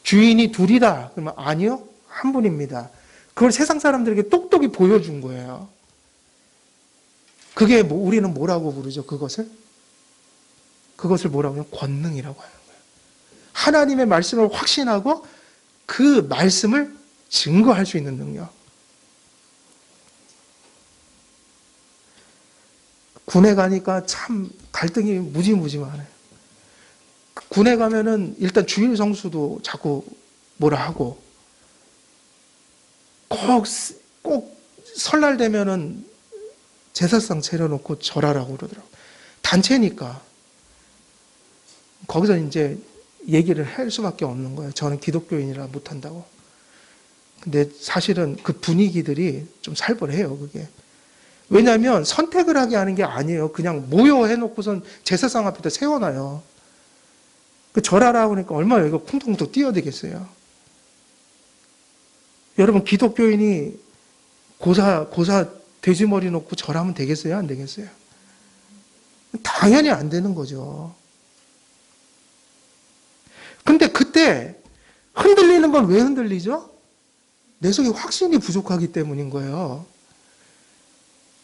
주인이 둘이다. 그러면 아니요, 한 분입니다. 그걸 세상 사람들에게 똑똑히 보여준 거예요. 그게 우리는 뭐라고 부르죠? 그것을 뭐라고 하면 권능이라고 하는 거예요. 하나님의 말씀을 확신하고 그 말씀을 증거할 수 있는 능력. 군에 가니까 참 갈등이 무지무지 많아요. 군에 가면은 일단 주일 성수도 자꾸 뭐라 하고 꼭 설날 되면은 제사상 차려놓고 절하라고 그러더라고요. 단체니까 거기서 이제 얘기를 할 수밖에 없는 거예요. 저는 기독교인이라 못한다고. 근데 사실은 그 분위기들이 좀 살벌해요, 그게. 왜냐하면 선택을 하게 하는 게 아니에요. 그냥 모여 해놓고선 제사상 앞에다 세워놔요. 그 절하라 그러니까 얼마나 여기가 쿵퉁쿵퉁 뛰어들겠어요. 여러분, 기독교인이 고사 돼지머리 놓고 절하면 되겠어요? 안 되겠어요? 당연히 안 되는 거죠. 근데 그때 흔들리는 건 왜 흔들리죠? 내 속에 확신이 부족하기 때문인 거예요.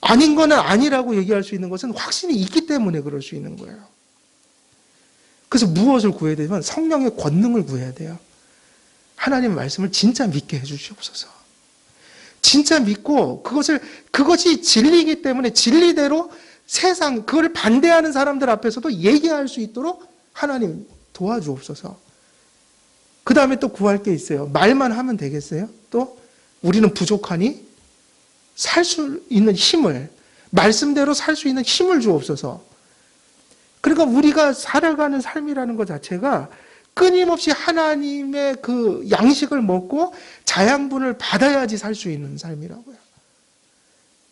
아닌 거는 아니라고 얘기할 수 있는 것은 확신이 있기 때문에 그럴 수 있는 거예요. 그래서 무엇을 구해야 되면 성령의 권능을 구해야 돼요. 하나님의 말씀을 진짜 믿게 해주시옵소서. 진짜 믿고 그것이 진리이기 때문에 진리대로 세상, 그걸 반대하는 사람들 앞에서도 얘기할 수 있도록 하나님 도와주옵소서. 그 다음에 또 구할 게 있어요. 말만 하면 되겠어요? 또 우리는 부족하니 살 수 있는 힘을, 말씀대로 살 수 있는 힘을 주옵소서. 그러니까 우리가 살아가는 삶이라는 것 자체가 끊임없이 하나님의 그 양식을 먹고 자양분을 받아야지 살 수 있는 삶이라고요.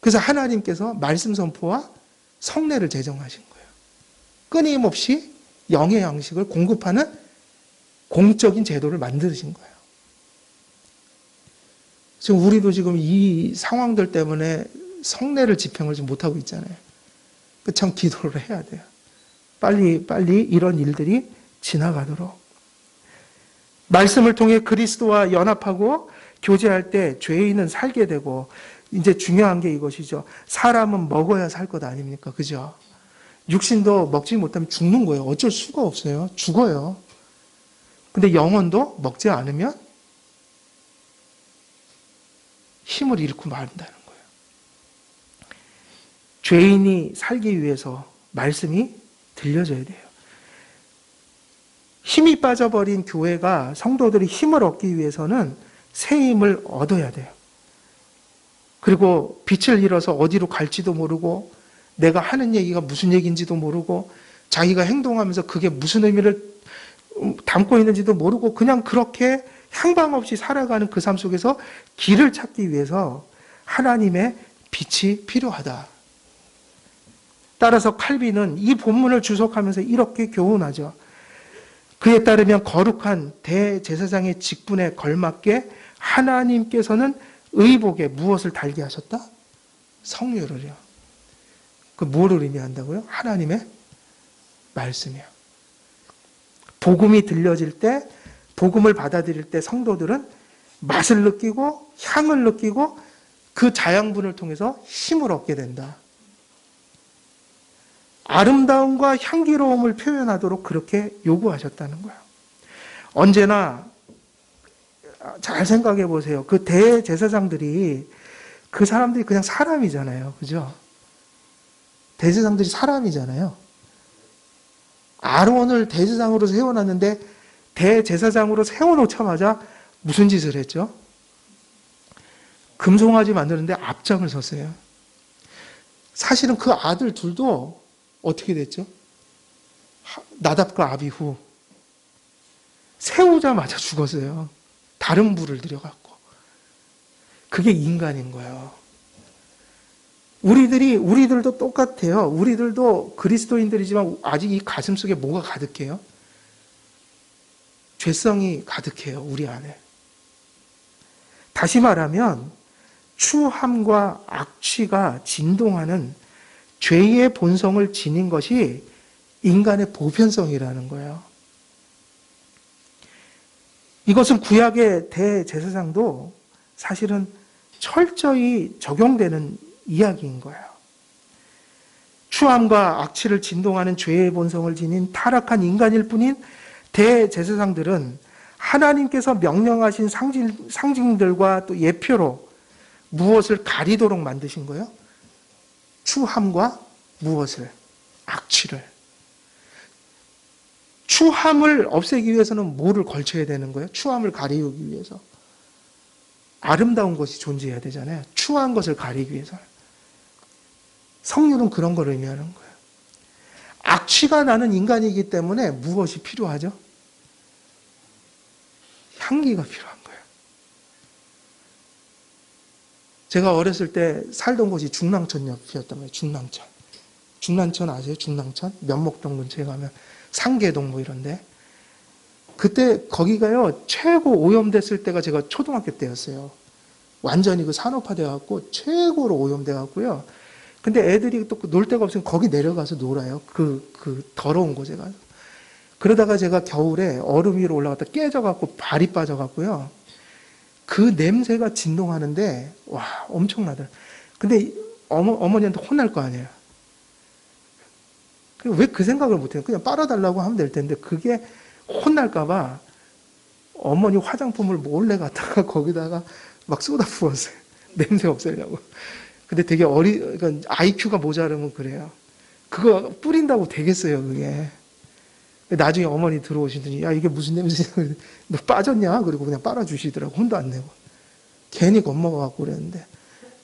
그래서 하나님께서 말씀 선포와 성례를 제정하신 거예요. 끊임없이 영의 양식을 공급하는 공적인 제도를 만드신 거예요. 지금 우리도 지금 이 상황들 때문에 성례를 집행을 좀 못하고 있잖아요. 참 기도를 해야 돼요. 빨리 이런 일들이 지나가도록. 말씀을 통해 그리스도와 연합하고 교제할 때 죄인은 살게 되고, 이제 중요한 게 이것이죠. 사람은 먹어야 살 것 아닙니까? 그죠? 육신도 먹지 못하면 죽는 거예요. 어쩔 수가 없어요. 죽어요. 근데 영혼도 먹지 않으면 힘을 잃고 말한다는 거예요. 죄인이 살기 위해서 말씀이 들려져야 돼요. 힘이 빠져버린 교회가, 성도들이 힘을 얻기 위해서는 새 힘을 얻어야 돼요. 그리고 빛을 잃어서 어디로 갈지도 모르고, 내가 하는 얘기가 무슨 얘기인지도 모르고, 자기가 행동하면서 그게 무슨 의미를 담고 있는지도 모르고 그냥 그렇게 향방 없이 살아가는 그 삶 속에서 길을 찾기 위해서 하나님의 빛이 필요하다. 따라서 칼빈은 이 본문을 주석하면서 이렇게 교훈하죠. 그에 따르면 거룩한 대제사장의 직분에 걸맞게 하나님께서는 의복에 무엇을 달게 하셨다? 성류를요. 그 뭐를 의미한다고요? 하나님의 말씀이요. 복음이 들려질 때, 복음을 받아들일 때 성도들은 맛을 느끼고 향을 느끼고 그 자양분을 통해서 힘을 얻게 된다. 아름다움과 향기로움을 표현하도록 그렇게 요구하셨다는 거예요. 언제나 잘 생각해 보세요. 그 대제사장들이, 그 사람들이 그냥 사람이잖아요. 그죠? 대제사장들이 사람이잖아요. 아론을 대제사장으로 세워놨는데 대제사장으로 세워놓자마자 무슨 짓을 했죠? 금송아지 만드는데 앞장을 섰어요. 사실은 그 아들 둘도 어떻게 됐죠? 나답과 아비후. 세우자마자 죽었어요. 다른 불을 들여갖고. 그게 인간인 거예요. 우리들도 똑같아요. 우리들도 그리스도인들이지만 아직 이 가슴 속에 뭐가 가득해요? 죄성이 가득해요, 우리 안에. 다시 말하면 추함과 악취가 진동하는 죄의 본성을 지닌 것이 인간의 보편성이라는 거예요. 이것은 구약의 대제사장도 사실은 철저히 적용되는 이야기인 거예요. 추함과 악취를 진동하는 죄의 본성을 지닌 타락한 인간일 뿐인 대제사장들은 하나님께서 명령하신 상징들과 또 예표로 무엇을 가리도록 만드신 거예요? 추함과 무엇을? 악취를. 추함을 없애기 위해서는 뭐를 걸쳐야 되는 거예요? 추함을 가리우기 위해서. 아름다운 것이 존재해야 되잖아요. 추한 것을 가리기 위해서. 성률은 그런 걸 의미하는 거예요. 악취가 나는 인간이기 때문에 무엇이 필요하죠? 향기가 필요한 거예요. 제가 어렸을 때 살던 곳이 중랑천 옆이었단 말이에요. 중랑천. 중랑천 아세요? 중랑천? 면목동 근처에 가면 상계동 뭐 이런데. 그때 거기가요, 최고 오염됐을 때가 제가 초등학교 때였어요. 완전히 그 산업화돼 갖고 최고로 오염돼 갖고요. 근데 애들이 또 놀 데가 없으면 거기 내려가서 놀아요. 그 더러운 곳에 가서. 그러다가 제가 겨울에 얼음 위로 올라갔다 깨져 갖고 발이 빠져 갖고요. 그 냄새가 진동하는데 와, 엄청나더라. 근데 어머니한테 혼날 거 아니에요. 왜 그 생각을 못 해요? 그냥 빨아달라고 하면 될 텐데 그게 혼날까 봐 어머니 화장품을 몰래 갖다가 거기다가 막 쏟아 부었어요. 냄새 없애려고. 근데 되게 그러니까 IQ가 모자르면 그래요. 그거 뿌린다고 되겠어요, 그게. 나중에 어머니 들어오시더니, 야, 이게 무슨 냄새냐. 너 빠졌냐? 그리고 그냥 빨아주시더라고. 혼도 안 내고. 괜히 겁먹어갖고 그랬는데.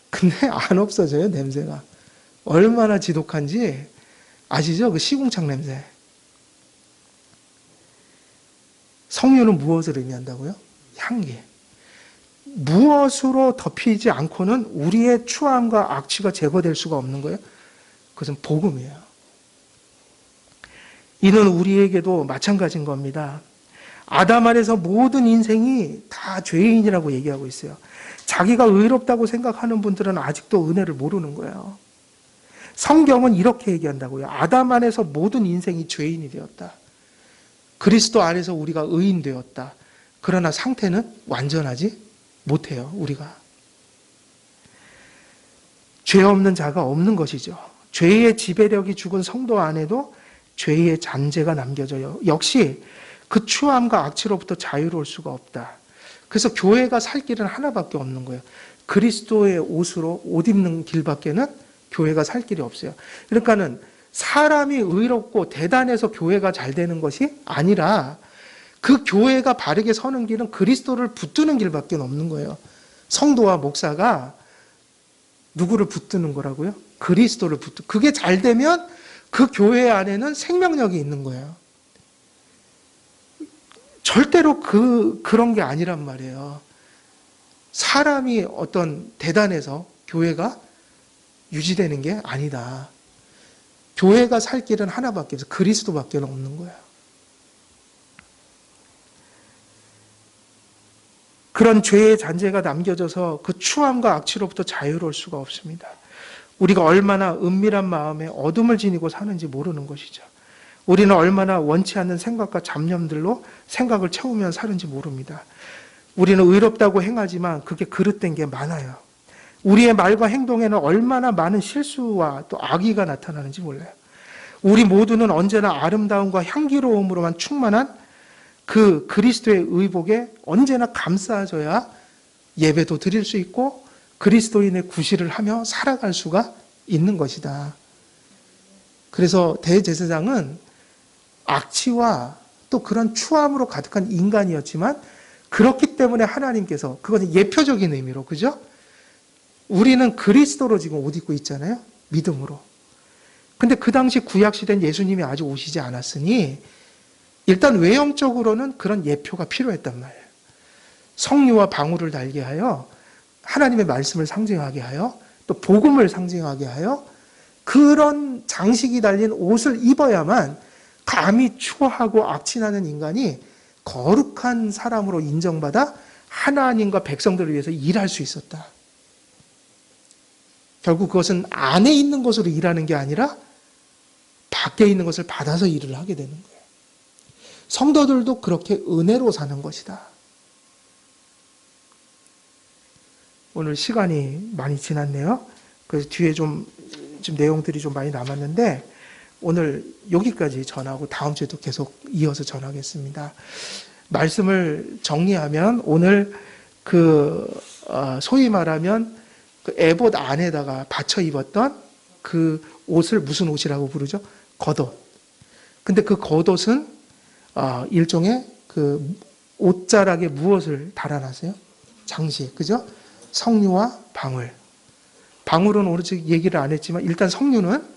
근데 안 없어져요, 냄새가. 얼마나 지독한지 아시죠? 그 시궁창 냄새. 성류는 무엇을 의미한다고요? 향기. 무엇으로 덮이지 않고는 우리의 추함과 악취가 제거될 수가 없는 거예요. 그것은 복음이에요. 이는 우리에게도 마찬가지인 겁니다. 아담 안에서 모든 인생이 다 죄인이라고 얘기하고 있어요. 자기가 의롭다고 생각하는 분들은 아직도 은혜를 모르는 거예요. 성경은 이렇게 얘기한다고요. 아담 안에서 모든 인생이 죄인이 되었다. 그리스도 안에서 우리가 의인 되었다. 그러나 상태는 완전하지 못해요, 우리가. 죄 없는 자가 없는 것이죠. 죄의 지배력이 죽은 성도 안에도 죄의 잔재가 남겨져요. 역시 그 추함과 악취로부터 자유로울 수가 없다. 그래서 교회가 살 길은 하나밖에 없는 거예요. 그리스도의 옷으로 옷 입는 길밖에는 교회가 살 길이 없어요. 그러니까는 사람이 의롭고 대단해서 교회가 잘 되는 것이 아니라 그 교회가 바르게 서는 길은 그리스도를 붙드는 길밖에 없는 거예요. 성도와 목사가 누구를 붙드는 거라고요? 그리스도를 그게 잘 되면 그 교회 안에는 생명력이 있는 거예요. 절대로 그런 게 아니란 말이에요. 사람이 어떤 대단해서 교회가 유지되는 게 아니다. 교회가 살 길은 하나밖에 없어요. 그리스도밖에 없는 거예요. 그런 죄의 잔재가 남겨져서 그 추함과 악취로부터 자유로울 수가 없습니다. 우리가 얼마나 은밀한 마음에 어둠을 지니고 사는지 모르는 것이죠. 우리는 얼마나 원치 않는 생각과 잡념들로 생각을 채우며 사는지 모릅니다. 우리는 의롭다고 행하지만 그게 그릇된 게 많아요. 우리의 말과 행동에는 얼마나 많은 실수와 또 악의가 나타나는지 몰라요. 우리 모두는 언제나 아름다움과 향기로움으로만 충만한 그 그리스도의 의복에 언제나 감싸져야 예배도 드릴 수 있고 그리스도인의 구실을 하며 살아갈 수가 있는 것이다. 그래서 대제사장은 악취와 또 그런 추함으로 가득한 인간이었지만 그렇기 때문에 하나님께서 그것은 예표적인 의미로, 그죠? 우리는 그리스도로 지금 옷 입고 있잖아요. 믿음으로. 근데 그 당시 구약시대는 예수님이 아직 오시지 않았으니 일단 외형적으로는 그런 예표가 필요했단 말이에요. 성류와 방울을 달게 하여 하나님의 말씀을 상징하게 하여 또 복음을 상징하게 하여 그런 장식이 달린 옷을 입어야만 감히 추하고 악취나는 인간이 거룩한 사람으로 인정받아 하나님과 백성들을 위해서 일할 수 있었다. 결국 그것은 안에 있는 것으로 일하는 게 아니라 밖에 있는 것을 받아서 일을 하게 되는 거예요. 성도들도 그렇게 은혜로 사는 것이다. 오늘 시간이 많이 지났네요. 그래서 뒤에 좀 내용들이 좀 많이 남았는데 오늘 여기까지 전하고 다음 주에도 계속 이어서 전하겠습니다. 말씀을 정리하면 오늘 소위 말하면 그 에봇 안에다가 받쳐 입었던 그 옷을 무슨 옷이라고 부르죠? 겉옷. 근데 그 겉옷은 일종의 그 옷자락에 무엇을 달아놨어요? 장식, 그죠? 성류와 방울. 방울은 오늘 얘기를 안 했지만 일단 성류는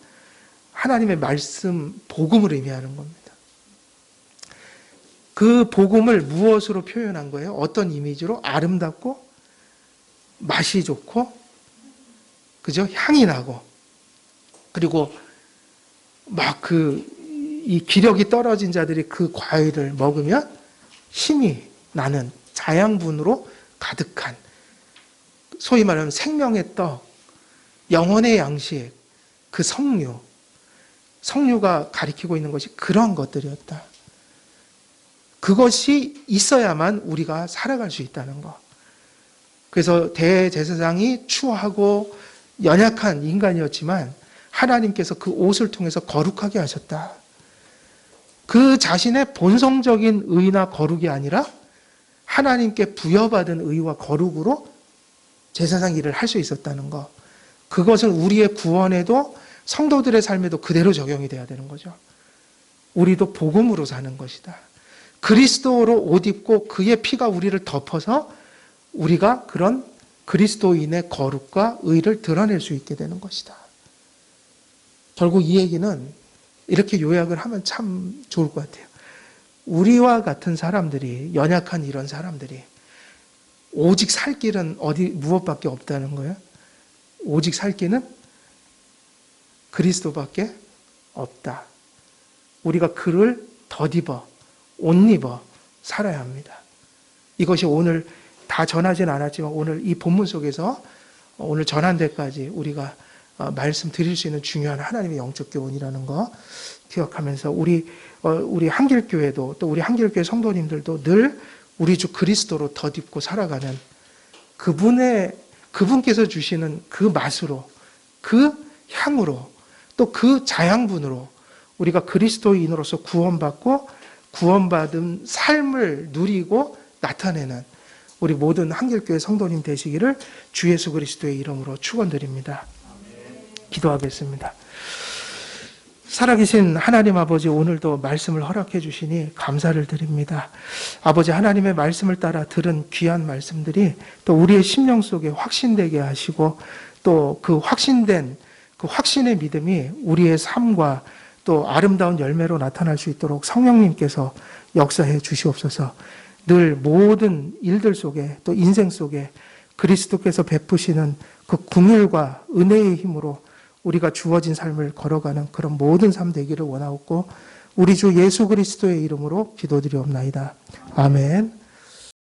하나님의 말씀, 복음을 의미하는 겁니다. 그 복음을 무엇으로 표현한 거예요? 어떤 이미지로? 아름답고 맛이 좋고, 그죠? 향이 나고, 그리고 막 이 기력이 떨어진 자들이 그 과일을 먹으면 힘이 나는 자양분으로 가득한 소위 말하면 생명의 떡, 영혼의 양식, 그 성류가 가리키고 있는 것이 그런 것들이었다. 그것이 있어야만 우리가 살아갈 수 있다는 것. 그래서 대제사장이 추하고 연약한 인간이었지만 하나님께서 그 옷을 통해서 거룩하게 하셨다. 그 자신의 본성적인 의나 거룩이 아니라 하나님께 부여받은 의와 거룩으로 제사장 일을 할 수 있었다는 것. 그것은 우리의 구원에도 성도들의 삶에도 그대로 적용이 돼야 되는 거죠. 우리도 복음으로 사는 것이다. 그리스도로 옷 입고 그의 피가 우리를 덮어서 우리가 그런 그리스도인의 거룩과 의를 드러낼 수 있게 되는 것이다. 결국 이 얘기는 이렇게 요약을 하면 참 좋을 것 같아요. 우리와 같은 사람들이, 연약한 이런 사람들이 오직 살 길은 무엇밖에 없다는 거예요? 오직 살 길은 그리스도밖에 없다. 우리가 그를 덧입어, 옷 입어 살아야 합니다. 이것이 오늘 다 전하진 않았지만 오늘 이 본문 속에서 오늘 전한 데까지 우리가 말씀드릴 수 있는 중요한 하나님의 영적 교훈이라는 거 기억하면서 우리 한길교회도 또 우리 한길교회 성도님들도 늘 우리 주 그리스도로 덧입고 살아가는 그분께서 주시는 그 맛으로, 그 향으로, 또 그 자양분으로 우리가 그리스도인으로서 구원받은 삶을 누리고 나타내는 우리 모든 한길교회 성도님 되시기를 주 예수 그리스도의 이름으로 축원드립니다. 기도하겠습니다. 살아계신 하나님 아버지, 오늘도 말씀을 허락해 주시니 감사를 드립니다. 아버지, 하나님의 말씀을 따라 들은 귀한 말씀들이 또 우리의 심령 속에 확신되게 하시고 또 그 확신된 그 확신의 믿음이 우리의 삶과 또 아름다운 열매로 나타날 수 있도록 성령님께서 역사해 주시옵소서. 늘 모든 일들 속에 또 인생 속에 그리스도께서 베푸시는 그 긍휼과 은혜의 힘으로 우리가 주어진 삶을 걸어가는 그런 모든 삶 되기를 원하옵고 우리 주 예수 그리스도의 이름으로 기도드리옵나이다. 아멘.